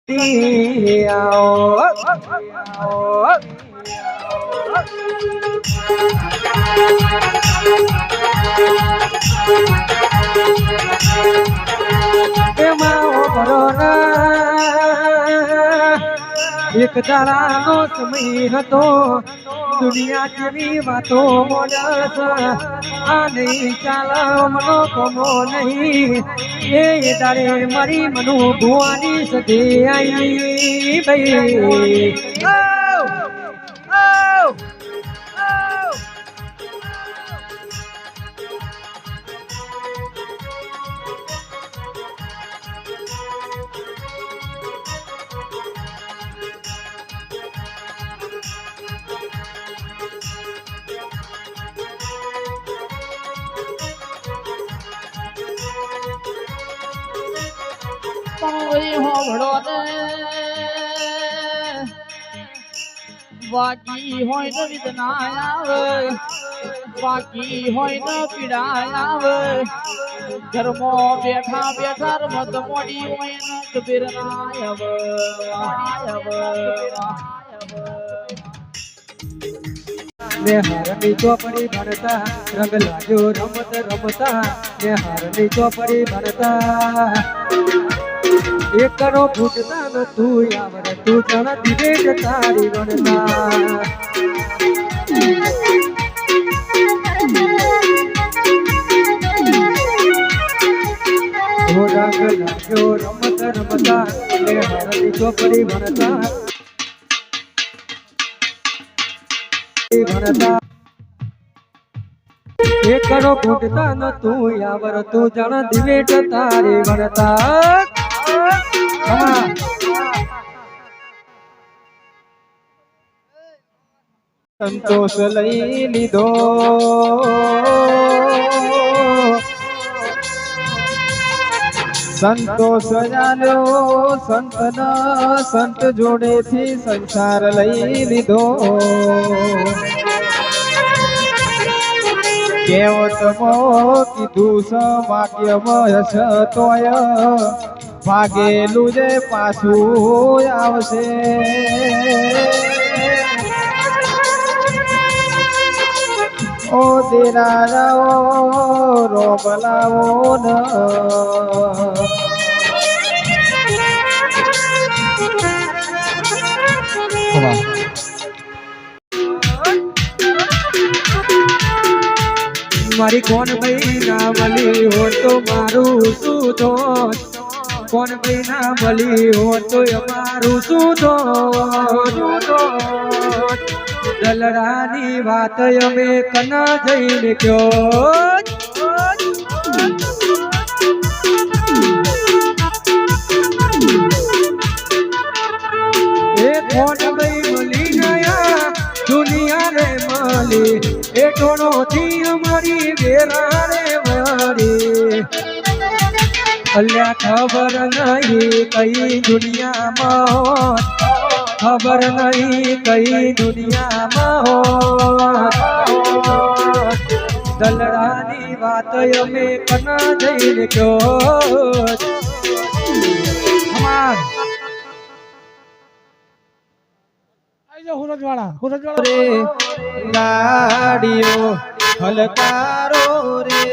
એક દાડાનો સમય હતો દુનિયા જેવી વાતો મોડસ આ નહીં ચાલે મનો કોમો નહીં એ દાડે મારી મનુ ભુવાની સતી આવી ભાઈ બાકી હોય ને વિદના આવે બાકી હોય ને પીડા આવે ઘરમાં બેઠા બેઠા રમત મોડી હોય ને કબીર ના આવે હારની ચોપડી ભણતા રંગ લાગ્યો રમત રમતા ને હારની ચોપડી ભણતા એક કરો ફૂટતા ન તું આવર તું જણ દિવે તારી રણતા રંગ લાગ્યો રમત રમતા ને હારની ચોપડી ભણતા એક કરો ફૂટતા ન તું આવર તું જણ દિવે તારી ભણતા સંતોષ લઈ લીધો સંતોષ જાણ્યો સંતન સંત જોડેથી સંસાર લઈ લીધો કેવતમો કીધું સવાક્યમય તોય ભાગેલું જે પાછું આવશે ઓ દેરા જાઓ રોબ લાવો ન મારી કોણ ભાઈ ના મળી હો તો મારું શું દોષ કોણ ભાઈ ના મળી હો તો અમારું શું દોષ દલડાની વાત અમે કના જઈને કયો એ કોણ ભાઈ મળી ગયા દુનિયા રે મળી એ ટોણો થી અમારી વેરા રે વળી અલ્યા ખબર નહીં કઈ દુનિયામાં ખબર નહીં કઈ દુનિયામાં દલડાની વાત અમે કના જઈને કયો ગાડીઓ હલકારો રે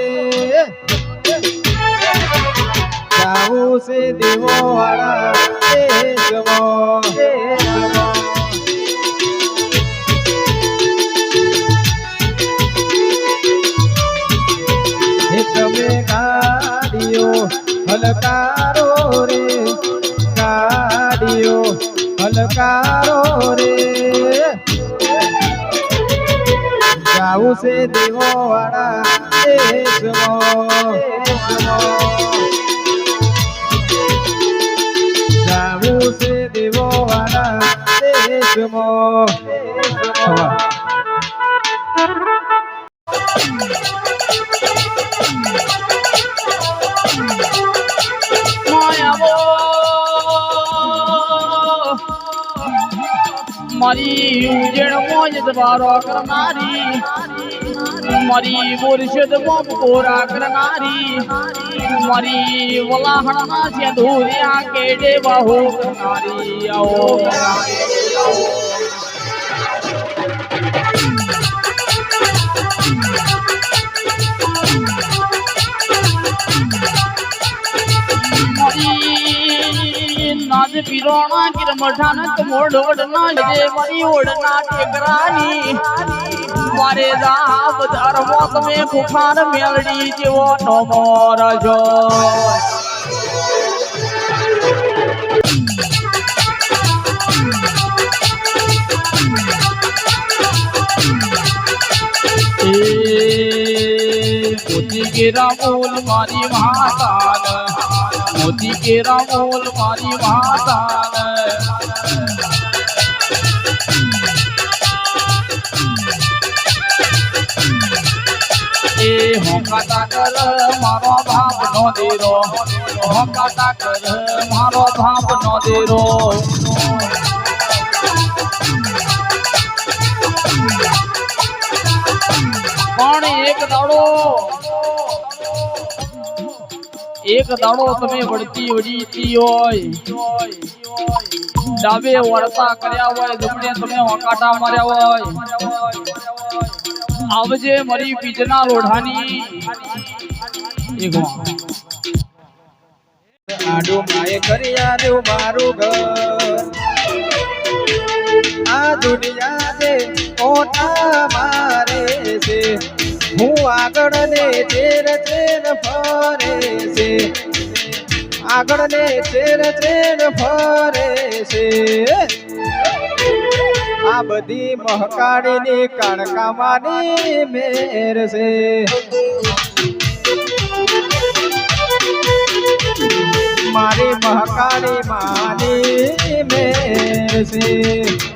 જાવું છે દેવો વાળા તમે ગાડીઓ હલકારો રે ગાડીઓ હલકારો રે જાવું છે દેવો વાળા જાવું છે દેવો વાળા દેશમાં મારી ઉજેણ મોજ દ્વારો કરનારી મારી મુર્શિદ મોમ કોરા કરનારી મારી વલાહણના છે ધૂરિયા કેડે બહુ નારી આવો નાદ પીરોણા કિર મઠાનક મોડ ઓડના જે મારી ઓડના ટેકરાની મારે દાબ ધર્મો તમે બુખાર મેલડી જેવો નો મોરજો મોતી કેરા બોલ મારી માતાન મોતી કેરા બોલ મારી માતાન એ હોકાતા કર મારો બાપ નો દેરો હોકાતા કર મારો બાપ નો દેરો પણ એક દાડો તમે વળતી વળીતી હોય ડાબે વળતા કર્યા હોય જમણે તમે હોકાટા માર્યા હોય આવજે મારી બીજના લોઢાની આડું માએ કર્યા દેવ મારું ઘર આ દુનિયા દે કોટા મારે છે હું આગળ ને ચેર ચેર ફરે છે આગળ ને ચેર ચેર ફરે છે આ બધી મહકાળીની કણકામાની મેર છે મારી મહકાળી માની મેર છે